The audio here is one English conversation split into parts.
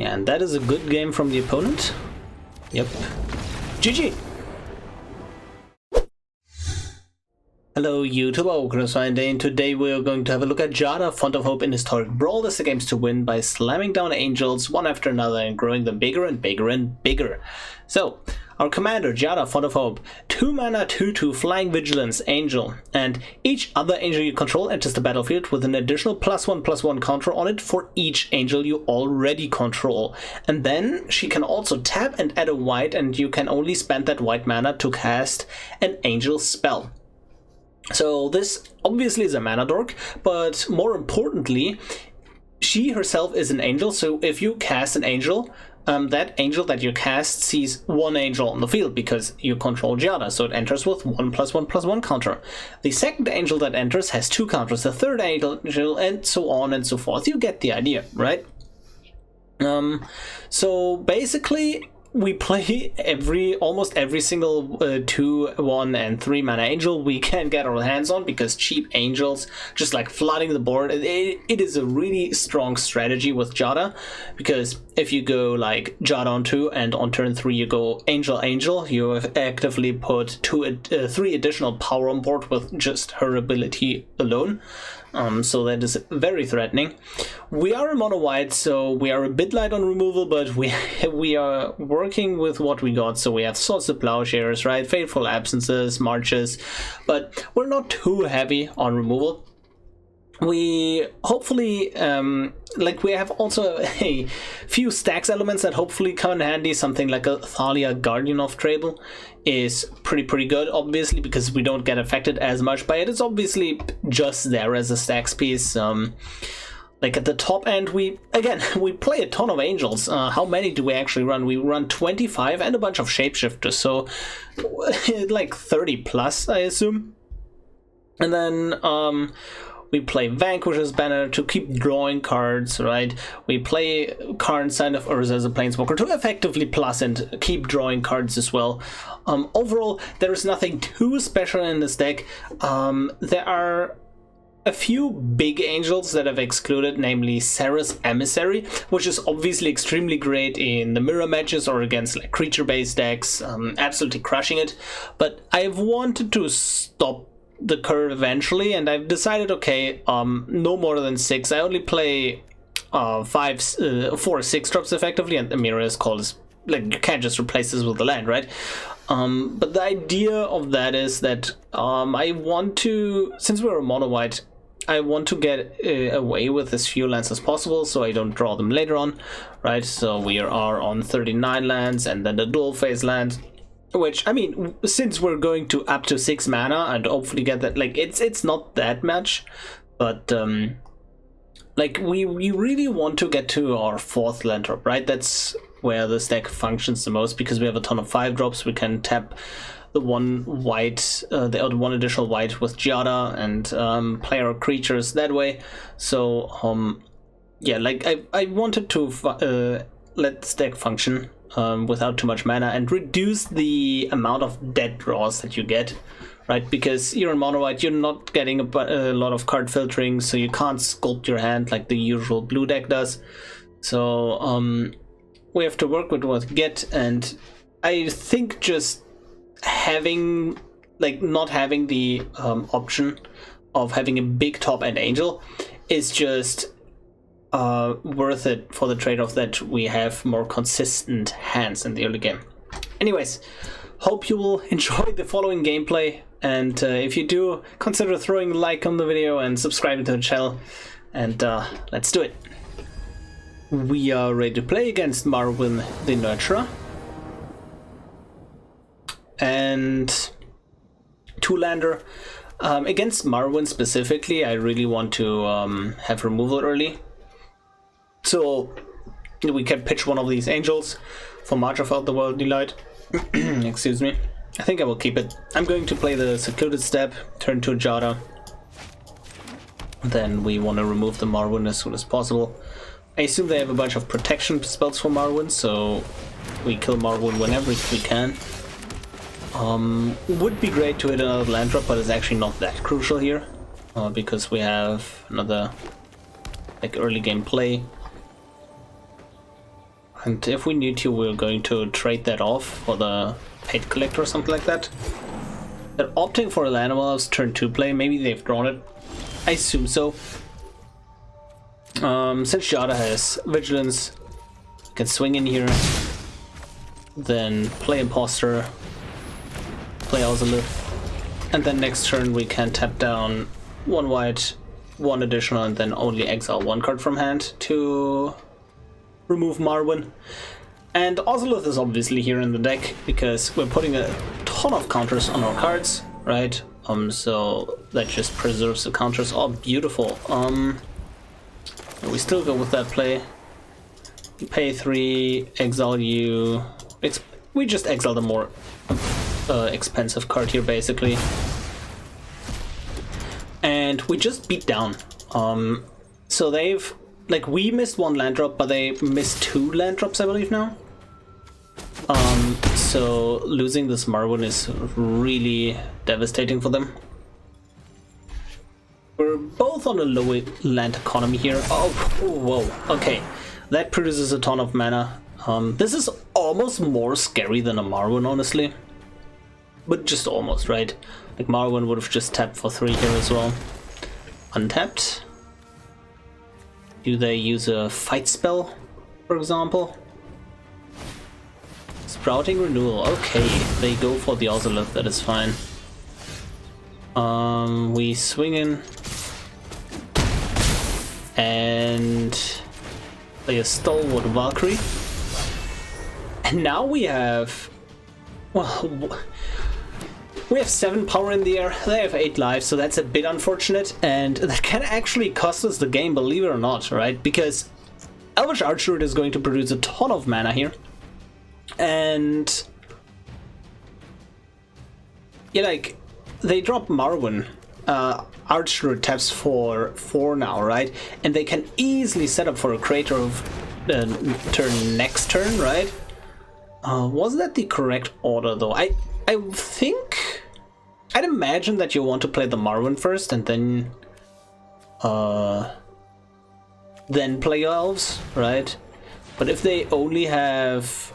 Yeah, and that is a good game from the opponent. Yep. GG! Hello YouTube, ImNotFine Day, and today we are going to have a look at Giada, Font of Hope in Historic Brawl as the games to win by slamming down angels one after another and growing them bigger and bigger and bigger. So, our commander, Giada, Font of Hope, 2 mana, 2/2 Flying Vigilance Angel, and each other angel you control enters the battlefield with an additional +1/+1 counter on it for each angel you already control. And then she can also tap and add a white, and you can only spend that white mana to cast an angel spell. So this obviously is a mana dork, but more importantly, she herself is an angel, so if you cast an angel, that angel that you cast sees 1 angel on the field because you control Giada, so it enters with 1/1/1 counter. The second angel that enters has 2 counters, the third angel, and so on and so forth. You get the idea, right? So basically, we play almost every single 2, 1, and 3 mana angel we can get our hands on, because cheap angels just like flooding the board. It is a really strong strategy with Giada, because if you go like Giada on 2 and on turn 3 you go Angel, you have actively put 3 additional power on board with just her ability alone. So that is very threatening. We are in mono white, so we are a bit light on removal, but we are working with what we got. So we have Swords to Plowshares, right? Fateful Absences, Marches, but we're not too heavy on removal. We hopefully we have also a few stacks elements that hopefully come in handy. Something like a Thalia, Guardian of Thraben, is pretty good, obviously, because we don't get affected as much by it. It's obviously just there as a stacks piece. Like at the top end, we play a ton of angels. How many do we actually run? We run 25 and a bunch of shapeshifters, so like 30 plus, I assume. And then we play Vanquish's Banner to keep drawing cards, right? We play Karn's Sign of Urza as a Planeswalker to effectively plus and keep drawing cards as well. Overall, there is nothing too special in this deck. There are a few big angels that I've excluded, namely Sarah's Emissary, which is obviously extremely great in the mirror matches or against like creature-based decks, absolutely crushing it. But I've wanted to stop the curve eventually, and I've decided, okay, no more than 6. I only play 4 6-drops effectively, and the mirror is called as, like, you can't just replace this with the land, right? But the idea of that is that I want to, since we're a mono white, I want to get away with as few lands as possible so I don't draw them later on, right? So we are on 39 lands and then the dual phase land, which, I mean, since we're going to up to 6 mana and hopefully get that, like, it's not that much, but like we really want to get to our 4th land drop, right? That's where this deck functions the most, because we have a ton of 5-drops. We can tap the one white, the one additional white with Giada and play our creatures that way. So yeah, like I wanted to let this deck function without too much mana and reduce the amount of dead draws that you get, right? Because you're in mono white, you're not getting a lot of card filtering, so you can't sculpt your hand like the usual blue deck does. So we have to work with what we get, and I think just having, like, not having the option of having a big top end angel is just worth it for the trade-off that we have more consistent hands in the early game. Anyways, hope you will enjoy the following gameplay, and if you do, consider throwing a like on the video and subscribing to the channel, and let's do it. We are ready to play against Marwyn the Nurturer, and 2-lander. Against Marwyn specifically, I really want to have removal early, so we can pitch one of these angels for March of Otherworldly Delight. Excuse me. I think I will keep it. I'm going to play the Secluded Step, turn to Giada. Then we want to remove the Marwyn as soon as possible. I assume they have a bunch of protection spells for Marwyn, so we kill Marwyn whenever we can. Would be great to hit another land drop, but it's actually not that crucial here, because we have another like early game play. And if we need to, we're going to trade that off for the Paid Collector or something like that. They're opting for a Land of Elves turn 2 play. Maybe they've drawn it. I assume so. Since Giada has Vigilance, we can swing in here. Then play Impostor. Play Ozolith. And then next turn we can tap down 1 white, 1 additional, and then only exile 1 card from hand to remove Marwyn. And Ozolith is obviously here in the deck because we're putting a ton of counters on our cards, right? So that just preserves the counters. Oh, beautiful. We still go with that play. You pay 3, exile you. We just exile the more expensive card here, basically. And we just beat down. So they've, like, we missed 1 land drop, but they missed 2 land drops, I believe, now. So losing this Marwyn is really devastating for them. We're both on a low land economy here. Oh, whoa, okay. That produces a ton of mana. This is almost more scary than a Marwyn, honestly. But just almost, right? Like, Marwyn would have just tapped for 3 here as well. Untapped. Do they use a fight spell, for example? Sprouting Renewal. Okay, they go for the Ozolith, that is fine. We swing in. And play a Stalwart Valkyrie. And now we have... well... we have 7 power in the air, they have 8 lives, so that's a bit unfortunate, and that can actually cost us the game, believe it or not, right? Because Elvish Archer is going to produce a ton of mana here, and yeah, like, they drop Marwyn, Archer taps for 4 now, right? And they can easily set up for a Creator of turn next turn, right? Was that the correct order though? I think I'd imagine that you want to play the Marwyn first and then play your elves, right? But if they only have,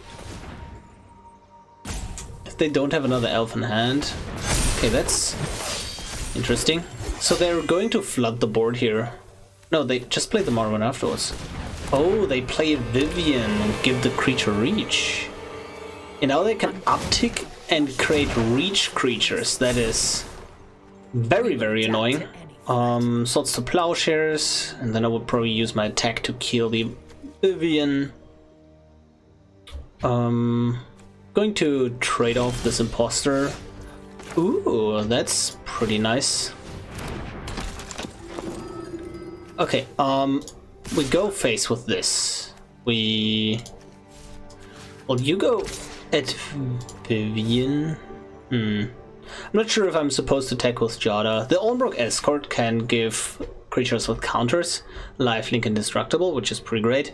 if they don't have another elf in hand, okay, that's interesting. So they're going to flood the board here. No, they just play the Marwyn afterwards. Oh, they play Vivian and give the creature reach. And now they can uptick and create reach creatures. That is very, very annoying. Swords to Plowshares, and then I would probably use my attack to kill the Vivian. Going to trade off this Impostor. Ooh, that's pretty nice. Okay, we go face with this. Well, you go at Vivian. I'm not sure if I'm supposed to attack with Giada. The Olmbrook Escort can give creatures with counters lifelink indestructible, which is pretty great.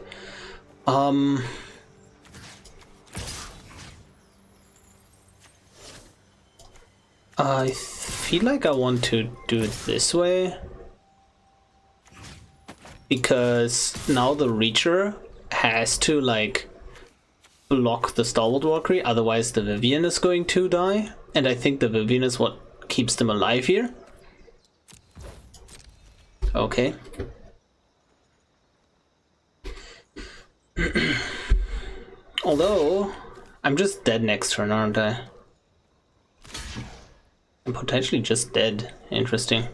I feel like I want to do it this way, because now the Reacher has to, like, block the Stalwart Valkyrie, otherwise the Vivian is going to die, and I think the Vivian is what keeps them alive here. Okay. Although, I'm just dead next turn, aren't I? I'm potentially just dead. Interesting.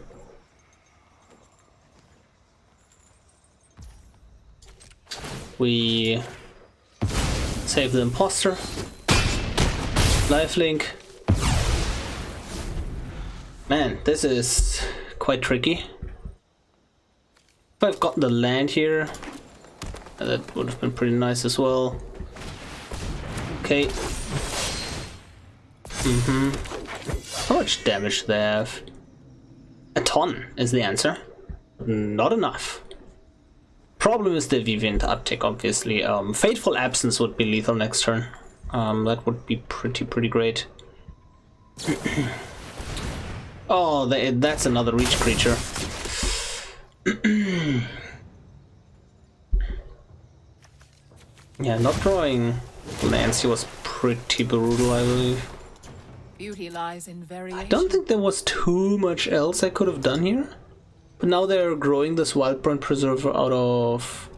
We save the Impostor. Lifelink. Man, this is quite tricky. If I've got the land here, that would have been pretty nice as well. Okay. How much damage do they have? A ton is the answer. Not enough. Problem is the Vivian uptick, obviously. Fateful Absence would be lethal next turn. That would be pretty great. Oh, that's another reach creature. Yeah, not drawing Nancy was pretty brutal, I believe. Beauty lies in variation. I don't think there was too much else I could have done here. But now they're growing this Wildburn Preserver out of...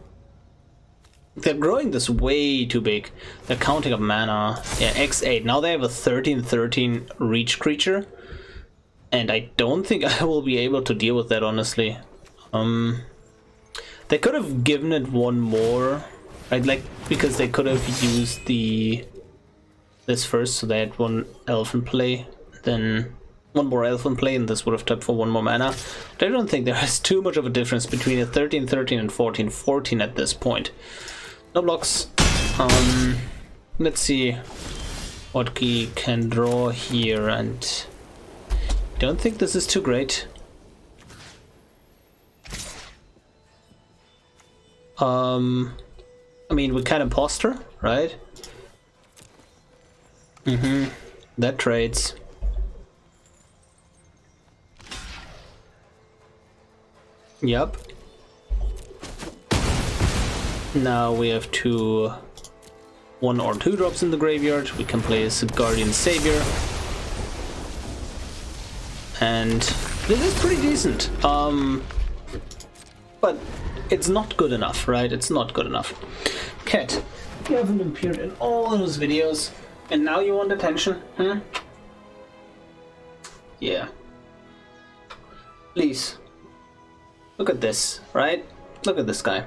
They're growing this way too big. They're counting up mana. Yeah, X8. Now they have a 13/13 reach creature. And I don't think I will be able to deal with that, honestly. They could have given it one more, right? Like, because they could have used this first, so they had one elf in play, then one more elf in play, and this would have tapped for one more mana. But I don't think there is too much of a difference between a 13/13 and 14/14 at this point. No blocks. Let's see what we can draw here, and don't think this is too great. I mean, we can Impostor, right? That trades. Yep. Now we have 1 or 2 drops in the graveyard. We can play as Guardian Savior. And this is pretty decent. But it's not good enough, right? It's not good enough. Cat, you haven't appeared in all those videos, and now you want attention, huh? Yeah. Please. Look at this, right? Look at this guy.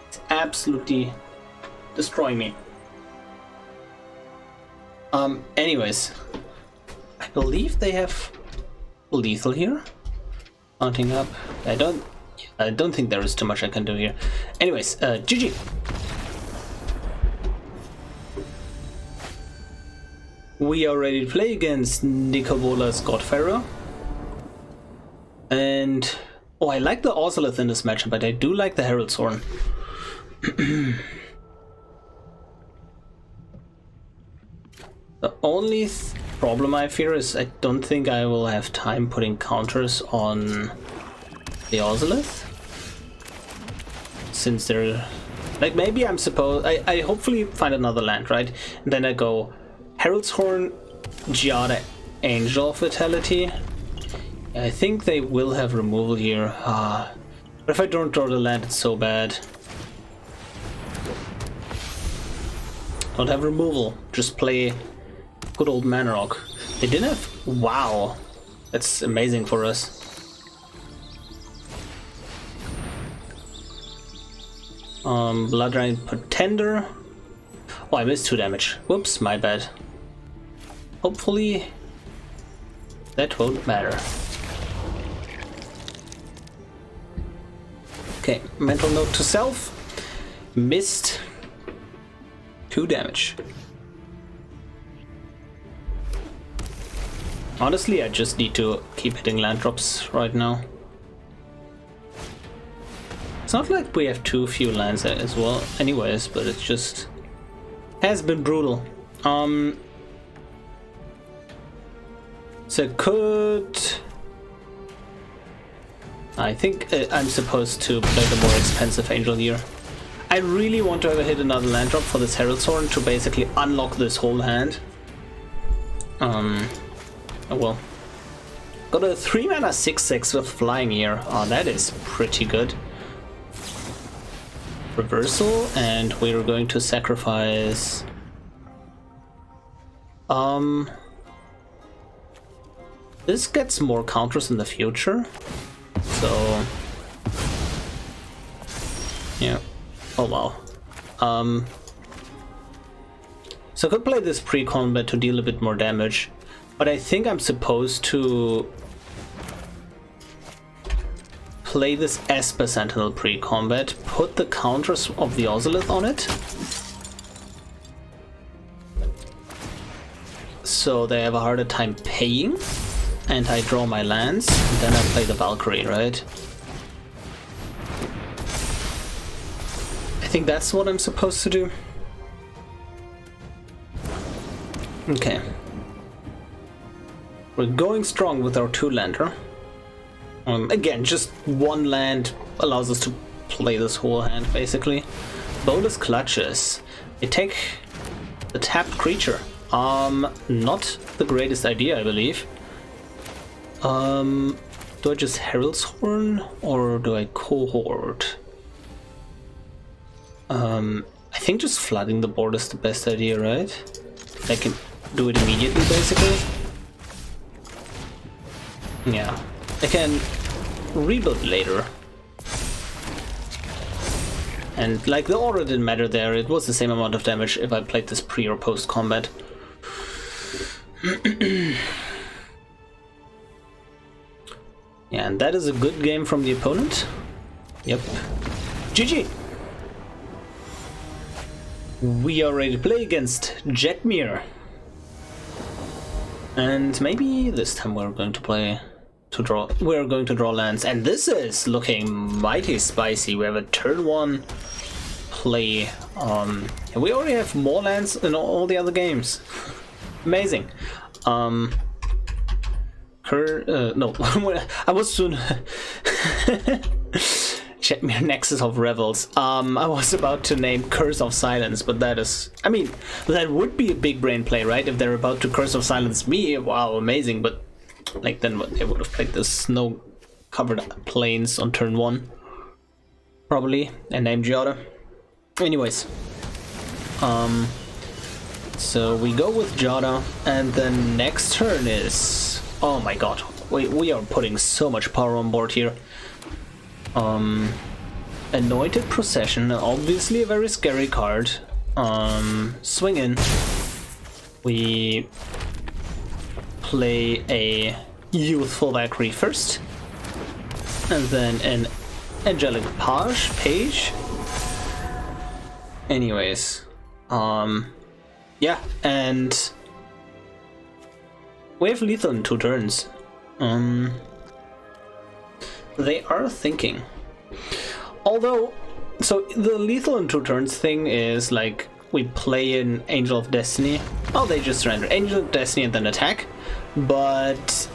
It's absolutely destroying me. Anyways. I believe they have lethal here. Mounting up. I don't think there is too much I can do here. Anyways, GG. We are ready to play against Nicovola's Godfarrow. And oh, I like the Ozolith in this matchup, but I do like the Herald's Horn. The only problem I fear is I don't think I will have time putting counters on the Ozolith. Since they're... Like, maybe I'm supposed... I hopefully find another land, right? And then I go Herald's Horn, Giada, Angel of Vitality. I think they will have removal here. But if I don't draw the land, it's so bad. Don't have removal. Just play good old Mana Rock. They didn't have... Wow. That's amazing for us. Bloodline Pretender. Oh, I missed 2 damage. Whoops, my bad. Hopefully that won't matter. Okay, mental note to self. Missed 2 damage. Honestly, I just need to keep hitting land drops right now. It's not like we have too few lands as well anyways, but it just has been brutal. So I think I'm supposed to play the more expensive Angel here. I really want to hit another land drop for this Herald's Horn to basically unlock this whole hand. Oh well. Got a 3 mana 6/6 with flying here. Oh, that is pretty good. Reversal, and we're going to sacrifice... This gets more counters in the future. So... Yeah. Oh wow. So I could play this pre-combat to deal a bit more damage. But I think I'm supposed to play this Esper Sentinel pre-combat, put the counters of the Ozolith on it, so they have a harder time paying, and I draw my lands, and then I play the Valkyrie, right? I think that's what I'm supposed to do. Okay. We're going strong with our 2-lander. Again, just 1 land allows us to play this whole hand, basically. Bonus clutches. They take the tapped creature. Not the greatest idea, I believe. Do I just Herald's Horn or do I Cohort? I think just flooding the board is the best idea, right? I can do it immediately, basically. Yeah, I can rebuild later. And like the order didn't matter there, it was the same amount of damage if I played this pre or post combat. Yeah, and that is a good game from the opponent. Yep. GG! We are ready to play against Jetmir. And maybe this time we're going to draw lands, and this is looking mighty spicy. We have a turn 1 play. And we already have more lands than all the other games. Amazing. No, I was soon. Jetmir Nexus of Revels. I was about to name Curse of Silence, but that is, I mean, that would be a big brain play, right? If they're about to Curse of Silence me, wow, amazing. But like then what, they would have played the snow-covered plains on turn 1, probably, and named Giada. Anyways, so we go with Giada, and then next turn is, oh my god, we are putting so much power on board here. Anointed Procession, obviously a very scary card. Swing in. We play a Youthful Valkyrie first, and then an Angelic Page. Anyways, yeah, and we have lethal in 2 turns. They are thinking. Although, so the lethal in 2 turns thing is like we play an Angel of Destiny. Oh, they just surrender. Angel of Destiny and then attack. But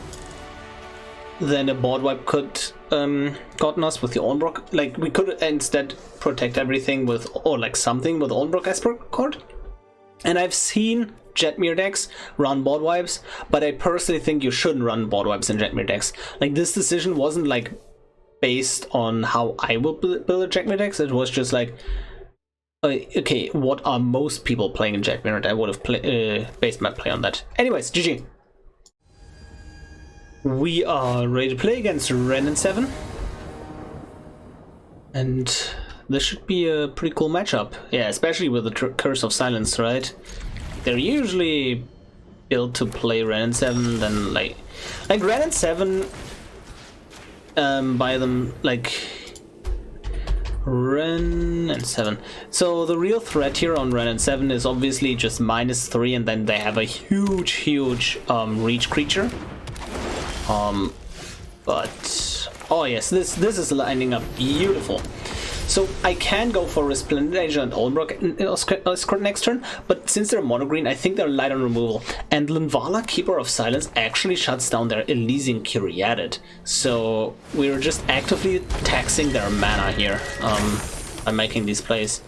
then a board wipe could gotten us with the Ornbrock. Like we could instead protect everything with, or like something with Ornbrock Esper card. And I've seen Jetmir decks run board wipes, but I personally think you shouldn't run board wipes in Jetmir decks. Like this decision wasn't like based on how I will build a Jetmir decks. It was just like, okay, what are most people playing in Jetmir? And I would have based my play on that. Anyways, GG. We are ready to play against Ren 7. And this should be a pretty cool matchup. Yeah, especially with the Curse of Silence, right? They're usually built to play Ren 7, then like Ren 7 by them, like Ren 7. So the real threat here on Ren 7 is obviously just -3, and then they have a huge reach creature. But oh yes, this is lining up beautiful. So I can go for Resplendent Angel and Ornbrock next turn, but since they're mono green, I think they're light on removal. And Linvala, Keeper of Silence, actually shuts down their Elysian Kyriadid. So we're just actively taxing their mana here by making these plays.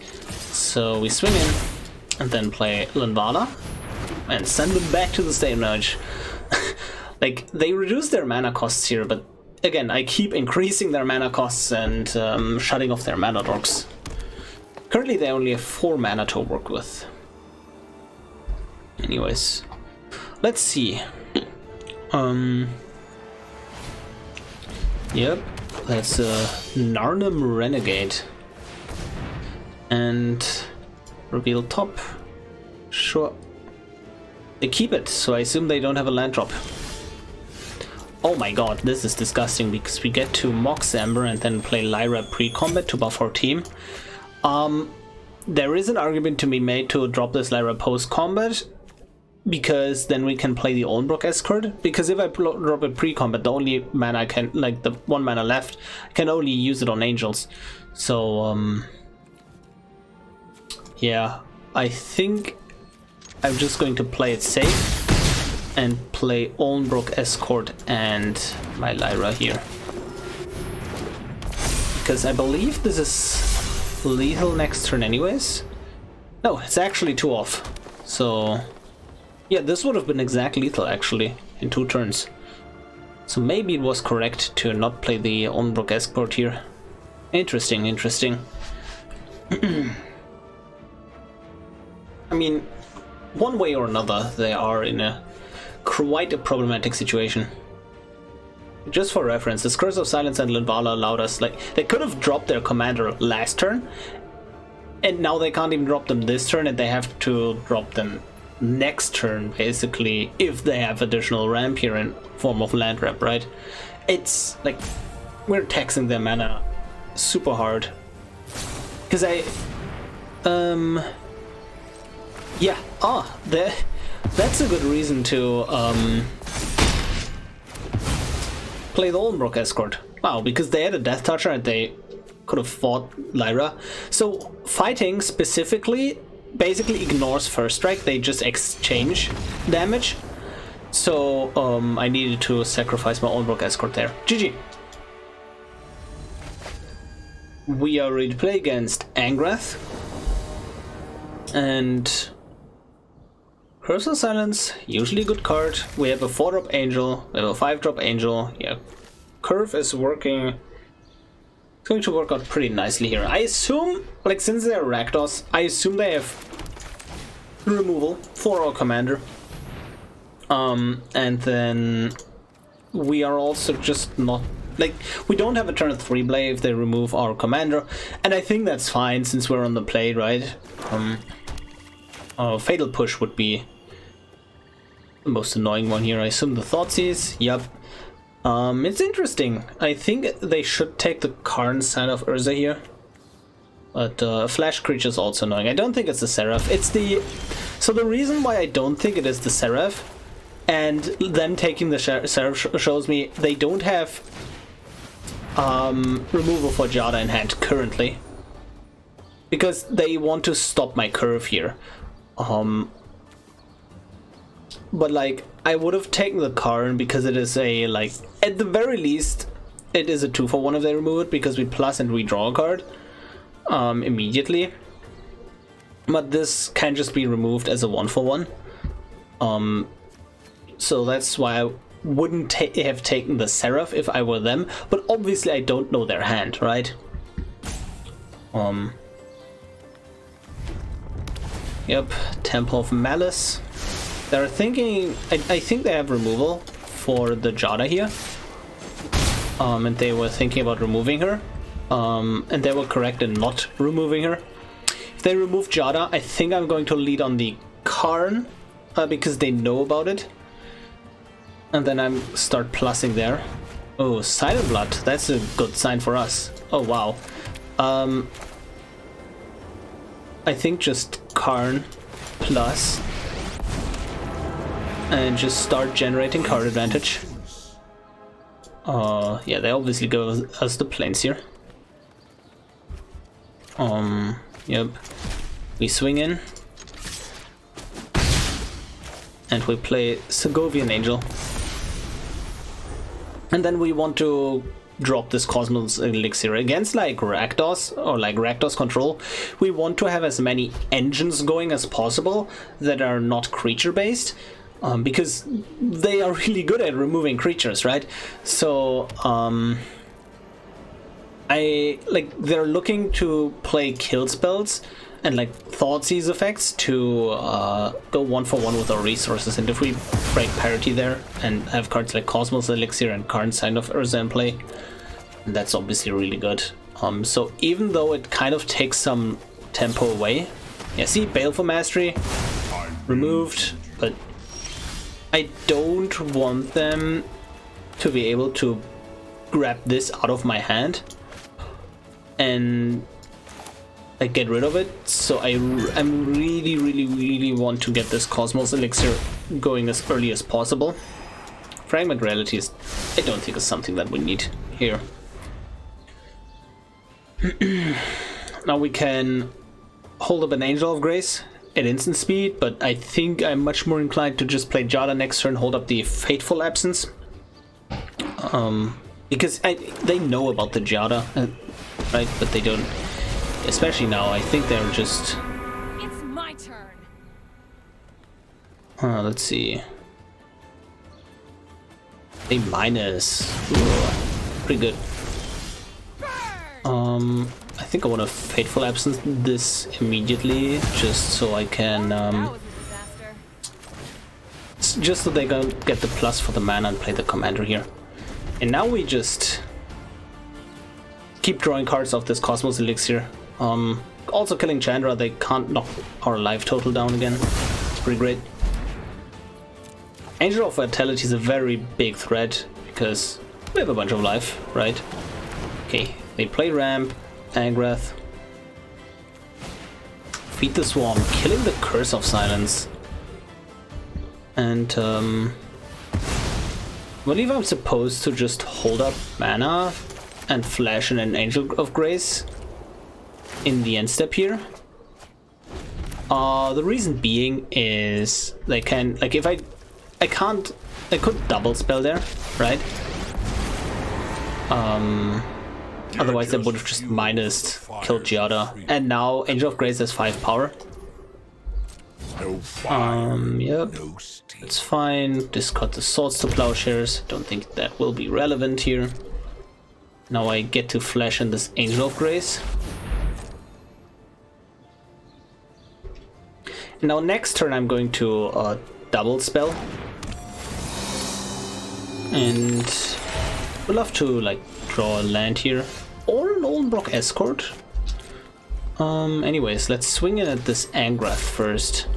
So we swing in and then play Linvala and send them back to the stage. Like, they reduce their mana costs here, but again, I keep increasing their mana costs and shutting off their mana dorks. Currently, they only have 4 mana to work with. Anyways, let's see. Yep, that's a Narnum Renegade. And reveal top. Sure. They keep it, so I assume they don't have a land drop. Oh my god, this is disgusting because we get to Mox Amber and then play Lyra pre-combat to buff our team. There is an argument to be made to drop this Lyra post-combat, because then we can play the Ornbrock Escort. Because if I drop it pre-combat, the only mana I can, like the 1 mana left, I can only use it on angels. So, yeah, I think I'm just going to play it safe and play Ornbrock Escort and my Lyra here. because I believe this is lethal next turn anyways. No, it's actually 2 off. So yeah, this would have been exact lethal actually in 2 turns. So maybe it was correct to not play the Onbrook Escort here. Interesting, interesting. I mean, one way or another, they are in a quite a problematic situation. Just for reference, this Curse of Silence and Linvala allowed us, like, they could have dropped their commander last turn, and now they can't even drop them this turn, and they have to drop them next turn, basically, if they have additional ramp here in form of land ramp, right? It's like, we're taxing their mana super hard. Because yeah, that's a good reason to play the Oldenbrook Escort. Wow, because they had a Death Toucher and they could have fought Lyra. So fighting specifically basically ignores First Strike, they just exchange damage. So I needed to sacrifice my Oldenbrook Escort there. GG. We are ready to play against Angrath. And Curse of Silence, usually a good card. We have a 4-drop Angel, we have a 5-drop Angel. Yeah, Curve is working. It's going to work out pretty nicely here. I assume, like, since they're Rakdos, I assume they have removal for our commander. And then we are also just not, like, we don't have a turn 3 play if they remove our commander, and I think that's fine since we're on the play, right? Fatal Push would be the most annoying one here. I assume the Thoughtseize. Yep. It's interesting. I think they should take the Karn Sign of Urza here. But Flash Creature is also annoying. I don't think it's the Seraph. It's the... So the reason why I don't think it is the Seraph, and them taking the Seraph shows me they don't have removal for Giada in hand currently. Because they want to stop my curve here. But like, I would have taken the Karn because it is a, like, at the very least, it is a 2-for-1 if they remove it, because we plus and we draw a card immediately. But this can just be removed as a 1-for-1. So that's why I wouldn't have taken the Seraph if I were them, but obviously I don't know their hand, right? Yep, Temple of Malice. They're thinking, I think they have removal for the Giada here. And they were thinking about removing her. And they were correct in not removing her. If they remove Giada, I think I'm going to lead on the Karn, because they know about it. And then I start plussing there. Oh, Silent Blood, that's a good sign for us. Oh, wow. I think just Karn plus and just start generating card advantage. Yeah, they obviously go as the planes here. Yep. We swing in and we play Segovian Angel. And then we want to drop this Cosmos Elixir against like Rakdos or like Rakdos control. We want to have as many engines going as possible that are not creature based, because they are really good at removing creatures, right? So they're looking to play kill spells and like Thoughtseize effects to go 1-for-1 with our resources, and if we break parity there and have cards like Cosmos Elixir and Karn Sign of Urza in play, that's obviously really good. So even though it kind of takes some tempo away, yeah, see, Baleful Mastery removed, but I don't want them to be able to grab this out of my hand and like get rid of it. So I'm really want to get this Cosmos Elixir going as early as possible. Fragment Reality is, I don't think, is something that we need here. Now we can hold up an Angel of Grace at instant speed, but I think I'm much more inclined to just play Giada next turn, hold up the Fateful Absence. Because they know about the Giada. right? But they don't, especially now, I think they're just... It's my turn. Let's see. A minus. Ooh, pretty good. I think I want to Fateful Absence this immediately, just so I can, just so they don't get the plus for the mana and play the commander here. And now we just keep drawing cards off this Cosmos Elixir. Also killing Chandra, they can't knock our life total down again. It's pretty great. Angel of Vitality is a very big threat because we have a bunch of life, right? Okay, they play Ramp, Angrath. Feed the Swarm, killing the Curse of Silence. And I believe I'm supposed to just hold up mana and flash in an Angel of Grace in the end step here. The reason being is they can, like, if I could double spell there, right? Otherwise they would have just minused, killed Giada. And now Angel of Grace has 5 power. Yep. It's fine. Discard the Swords to Plowshares. Don't think that will be relevant here. Now I get to flash in this Angel of Grace. Now next turn I'm going to double spell. And would love to like draw a land here. Or an Oldenbrock Escort. Anyways, let's swing in at this Angrath first.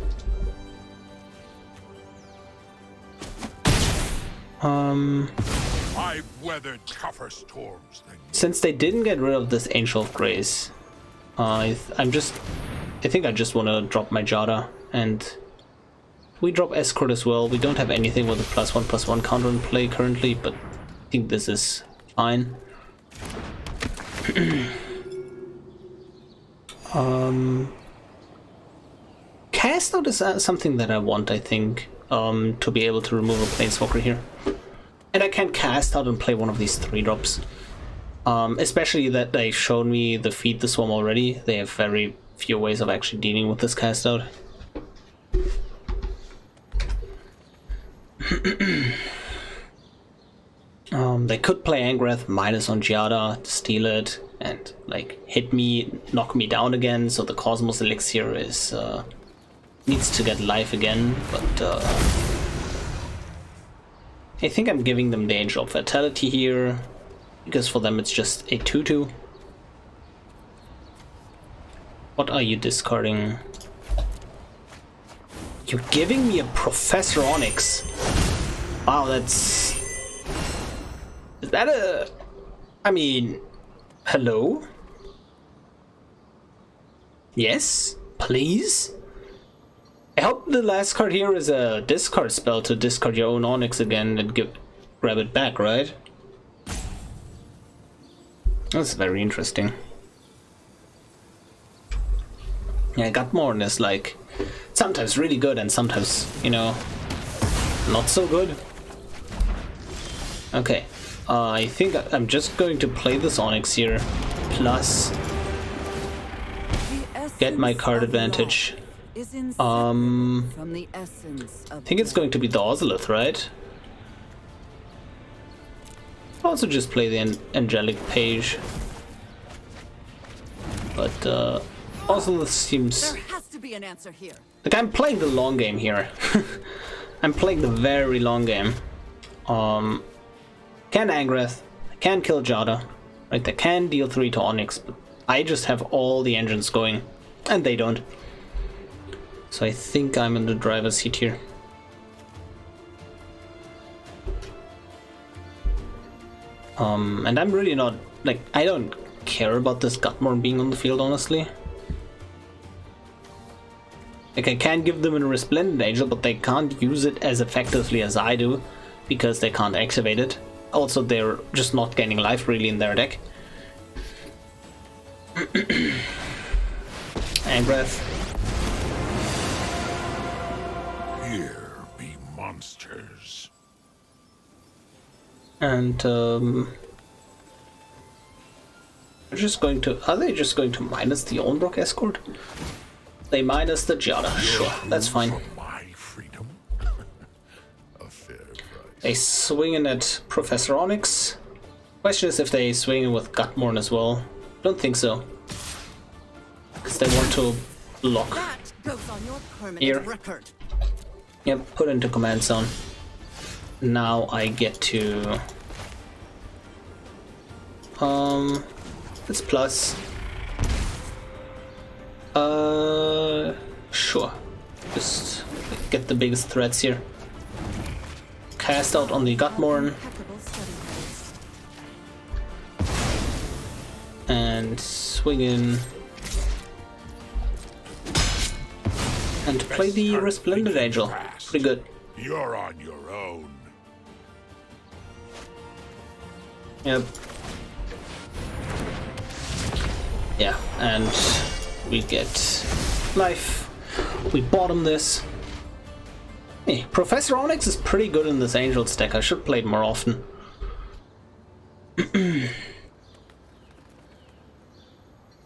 I've weathered tougher storms than you. Since they didn't get rid of this Angel of Grace, I think I just want to drop my Giada, and we drop Escort as well. We don't have anything with a +1/+1 counter in play currently, but I think this is fine. Cast out is something that I want, I think, to be able to remove a Planeswalker here. And I can cast out and play one of these 3-drops. Especially that they've shown me the Feed the Swarm already. They have very few ways of actually dealing with this cast out. They could play Angrath minus on Giada, steal it, and like hit me, knock me down again, so the Cosmos Elixir is needs to get life again, but I think I'm giving them the Angel of Vitality here, because for them it's just a 2/2. What are you discarding? You're giving me a Professor Onyx. Wow, that's... Is that a... I mean... Hello? Yes? Please? I hope the last card here is a discard spell to discard your own Onyx again and grab it back, right? That's very interesting. Yeah, Gutmorn is like sometimes really good and sometimes, you know, not so good. Okay, I think I'm just going to play this Onyx here, plus get my card advantage. I think it's going to be the Ozolith, right? I'll also just play the Angelic Page. But Ozolith seems... There has to be an answer here. Like, I'm playing the long game here. I'm playing the very long game. Can Angrath, I can kill Giada, right? I can deal 3 to Onyx, but I just have all the engines going, and they don't. So I think I'm in the driver's seat here. And I'm really not, like, I don't care about this Gutmorn being on the field, honestly. Like, I can give them a Resplendent Angel, but they can't use it as effectively as I do, because they can't activate it. Also, they're just not gaining life, really, in their deck. Angrath. Here be monsters. And They're just going to. Are they just going to minus the Ownbrook escort? They minus the Giada. Sure, that's fine. For my freedom. A fair price. They swing in at Professor Onyx. Question is if they swing in with Gutmorn as well. Don't think so. Because they want to block. That goes on your permanent Here. record. Yep, put into command zone. Now I get to... it's plus. Sure. Just get the biggest threats here. Cast out on the Gutmorn. Impeccable study place. And swing in. And play the Resplendent Angel. Pretty good. You're on your own. Yep. Yeah, and we get life. We bottom this. Hey, Professor Onyx is pretty good in this Angels deck. I should play it more often.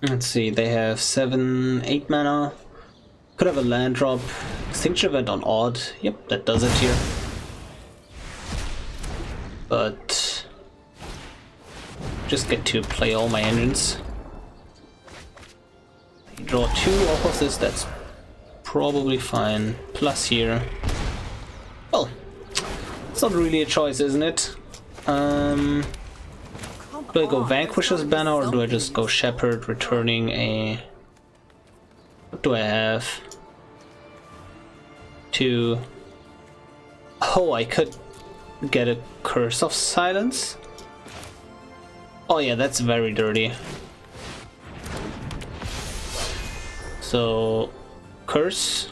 Let's see, they have 7, 8 mana. Could have a land drop. Extinction event on odd. Yep, that does it here. But just get to play all my engines. Draw 2 off of this, that's probably fine. Plus here. Well, it's not really a choice, isn't it? Do I go Vanquish's banner or do I just go Shepherd, returning a... What do I have? 2. Oh, I could get a Curse of Silence. Oh yeah, that's very dirty. So, Curse.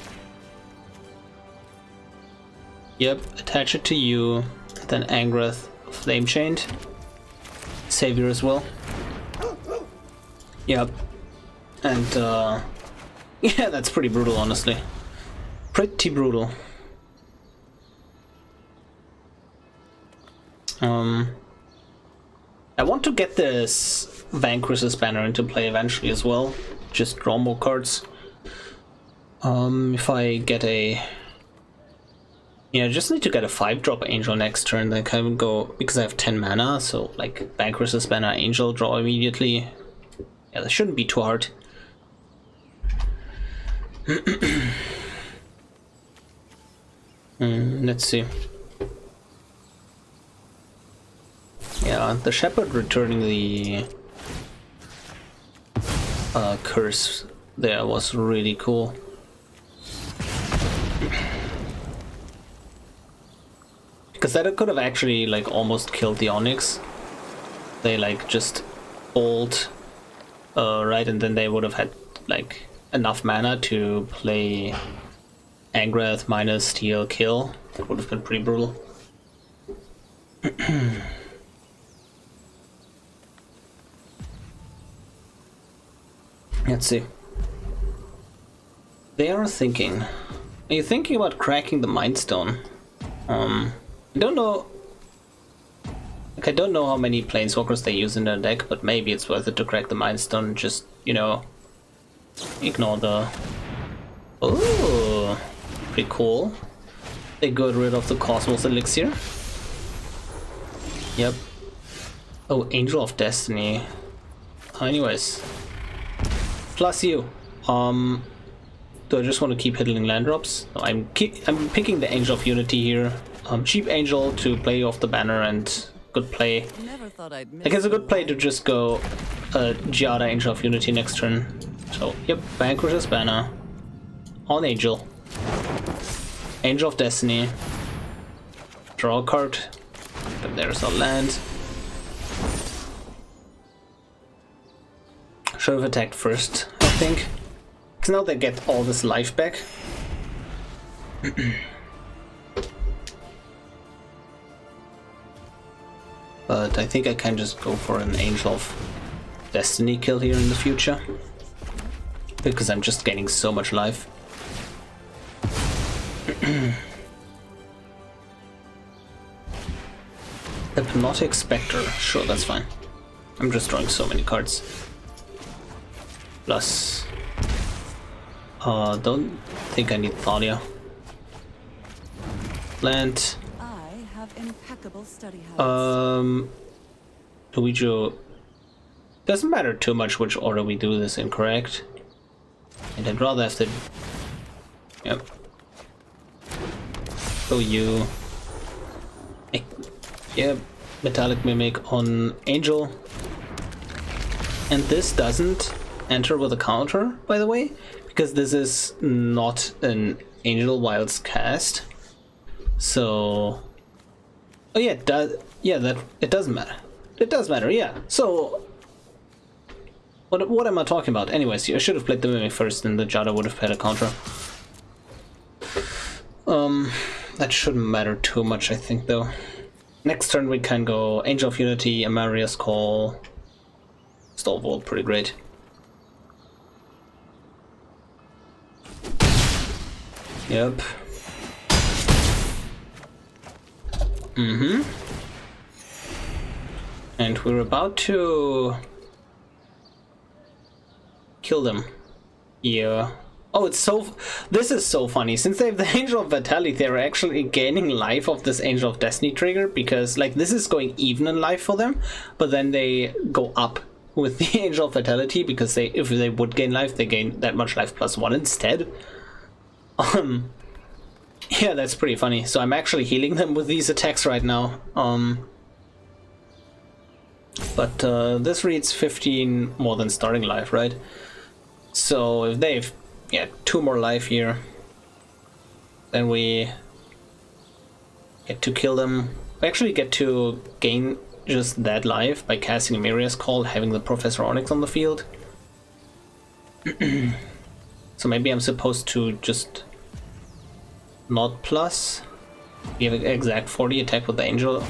Yep, attach it to you. Then Angrath, Flame Chained. Savior as well. Yep. And, yeah, that's pretty brutal, honestly. Pretty brutal. I want to get this Vanquish's banner into play eventually as well. Just draw more cards. If I get a... Yeah, I just need to get a 5-drop Angel next turn, then kind of go... Because I have 10 mana, so like Vanquish's banner, Angel, draw immediately. Yeah, that shouldn't be too hard. Let's see. Yeah, the Shepherd returning the curse there was really cool. Because that could have actually like almost killed the Onyx. They like just ult, right, and then they would have had like enough mana to play Angrath minus steal kill. That would have been pretty brutal. Let's see. They are thinking. Are you thinking about cracking the Mind Stone? I don't know. Like, I don't know how many Planeswalkers they use in their deck, but maybe it's worth it to crack the Mind Stone. Just, you know, ignore the. Oh, pretty cool. They got rid of the Cosmos Elixir. Yep. Oh, Angel of Destiny. Anyways. Plus you. Do I just want to keep hitting land drops? No, I'm picking the Angel of Unity here. Cheap Angel to play off the banner and good play. Never thought I'd miss Like it's a good play to just go Giada Angel of Unity next turn. So yep, Vanquish's banner on Angel. Angel of Destiny. Draw a card. But there's a land. Should have attacked first, I think. Because now they get all this life back. But I think I can just go for an Angel of Destiny kill here in the future. Because I'm just gaining so much life. Hypnotic Spectre. Sure, that's fine. I'm just drawing so many cards. plus. Don't think I need Thalia. Land. I have impeccable study habits. Luigi. Doesn't matter too much which order we do this in, correct? And I'd rather have to. Yep. Go you. Yep. Metallic Mimic on Angel. And this doesn't enter with a counter, by the way, because this is not an Angel Wilds cast. So, oh yeah, it does. Yeah, that it doesn't matter. It does matter, yeah. So, what am I talking about? Anyways, I should have played the Mimic first, and the Giada would have had a counter. That shouldn't matter too much, I think, though. Next turn we can go Angel of Unity, Amaria's Call, Stalwart, pretty great. Yep. And we're about to kill them. Yeah. Oh, it's so... This is so funny. Since they have the Angel of Vitality, they're actually gaining life of this Angel of Destiny trigger, because, like, this is going even in life for them, but then they go up with the Angel of Vitality, because they, if they would gain life, they gain that much life plus 1 instead. Yeah, that's pretty funny. So I'm actually healing them with these attacks right now. But this reads 15 more than starting life, right? So if they've, yeah, 2 more life here, then we get to kill them. We actually get to gain just that life by casting Amaria's Call, having the Professor Onyx on the field. So maybe I'm supposed to just not plus. We have an exact 40 attack with the Angel.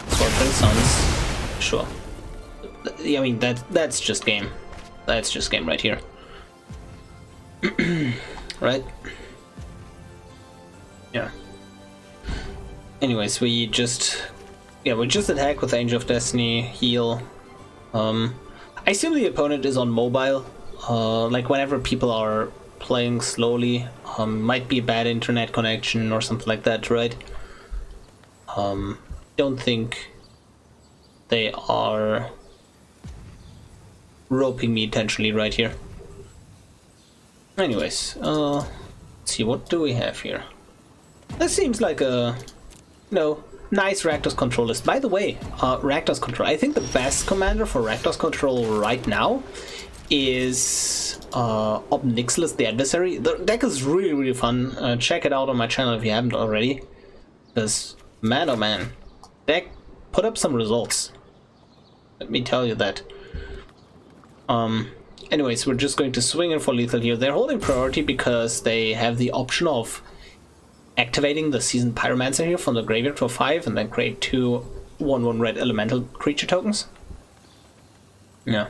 Scorpion Suns. Sure. I mean, that's just game. That's just game right here. Right? Yeah. Anyways, we just attack with Angel of Destiny, heal. I assume the opponent is on mobile. Like whenever people are playing slowly, might be a bad internet connection or something like that, right? Don't think they are roping me intentionally right here. Anyways, let's see, what do we have here? This seems like a, nice Rakdos control list. By the way, Rakdos control, I think the best commander for Rakdos control right now is Obnixilis the Adversary. The deck is really, really fun. Check it out on my channel if you haven't already. Because, man oh man, deck put up some results. Let me tell you that. Anyways, we're just going to swing in for lethal here. They're holding priority because they have the option of activating the Seasoned Pyromancer here from the graveyard for 5 and then create 2 1/1 red elemental creature tokens. Yeah.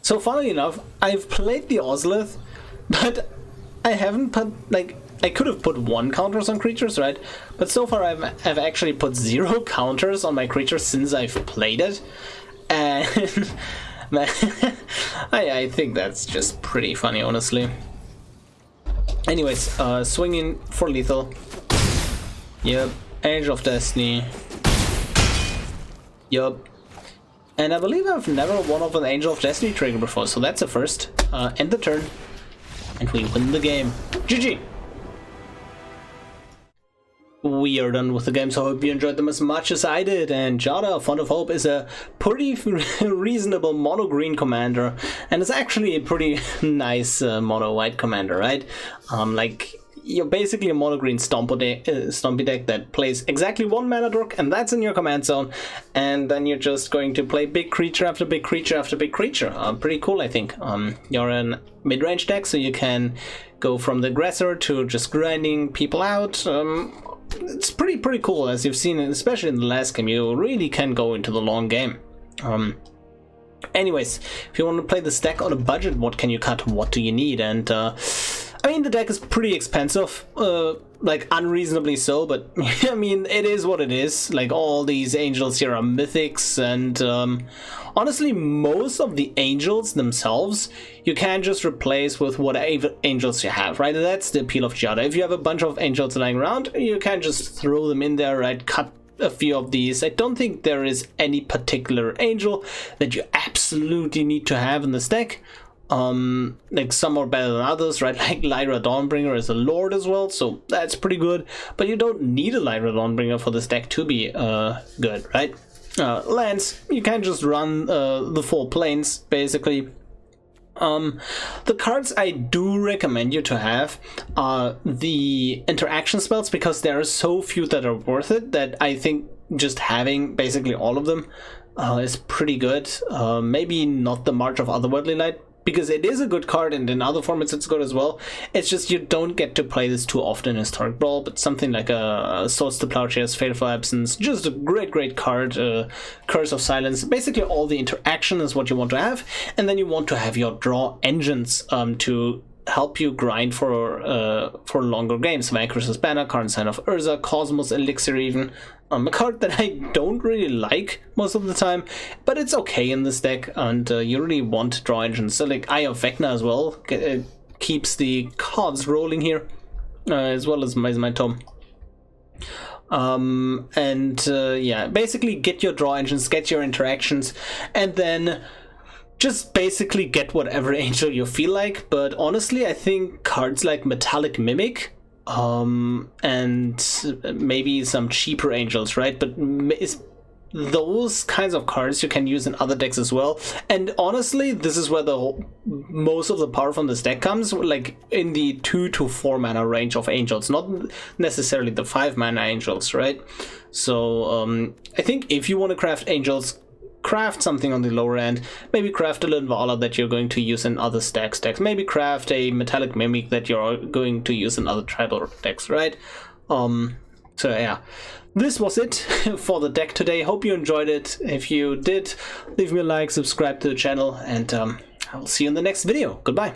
So funnily enough, I've played the Ozolith, but I haven't put, like, I could have put 1 counters on creatures, right? But so far I've actually put 0 counters on my creatures since I've played it. And man, I think that's just pretty funny, honestly. Anyways, swinging for lethal. Yep, Angel of Destiny. Yup. And I believe I've never won off an Angel of Destiny trigger before, so that's a first. End the turn. And we win the game. GG! We are done with the game, so I hope you enjoyed them as much as I did. And Giada, Font of Hope, is a pretty reasonable mono-green commander, and it's actually a pretty nice mono-white commander, right? Like, you're basically a mono-green Stompy deck that plays exactly 1 mana dork, and that's in your command zone, and then you're just going to play big creature after big creature after big creature. Pretty cool, I think. You're a mid-range deck, so you can go from the aggressor to just grinding people out. It's pretty cool, as you've seen, especially in the last game. You really can go into the long game. Anyways, if you want to play this deck on a budget, what can you cut? What do you need? And I mean, the deck is pretty expensive. like unreasonably so, but I mean, it is what it is. Like, all these angels here are mythics, and honestly, most of the angels themselves you can just replace with whatever angels you have, right? And that's the appeal of Giada. If you have a bunch of angels lying around, you can just throw them in there, right? Cut a few of these. I don't think there is any particular angel that you absolutely need to have in this deck. Like, some are better than others, right? Like Lyra Dawnbringer is a lord as well, so that's pretty good. But you don't need a Lyra Dawnbringer for this deck to be good, right? Lands, you can just run the 4 planes, basically. The cards I do recommend you to have are the interaction spells, because there are so few that are worth it that I think just having basically all of them is pretty good. Maybe not the March of Otherworldly Light, because it is a good card, and in other formats it's good as well. It's just you don't get to play this too often in Historic Brawl, but something like a Swords to Plowshares, Fateful Absence, just a great card. Curse of Silence, basically all the interaction is what you want to have, and then you want to have your draw engines to help you grind for longer games. Vanquish's Banner, Current Sign of Urza, Cosmos Elixir even. A card that I don't really like most of the time, but it's okay in this deck, and you really want draw engines. So like Eye of Vecna as well keeps the cards rolling here, as well as my tome. Yeah, basically get your draw engines, get your interactions, and then just basically get whatever angel you feel like. But honestly, I think cards like Metallic Mimic, and maybe some cheaper angels, right? But those kinds of cards you can use in other decks as well. And honestly, this is where most of the power from this deck comes, like in the 2 to 4 mana range of angels, not necessarily the 5 mana angels, right? So I think if you want to craft angels, craft something on the lower end. Maybe craft a Linvala that you're going to use in other decks. Maybe craft a Metallic Mimic that you're going to use in other tribal decks, right? So yeah, this was it for the deck today. Hope you enjoyed it. If you did, leave me a like, subscribe to the channel, and I'll see you in the next video. Goodbye.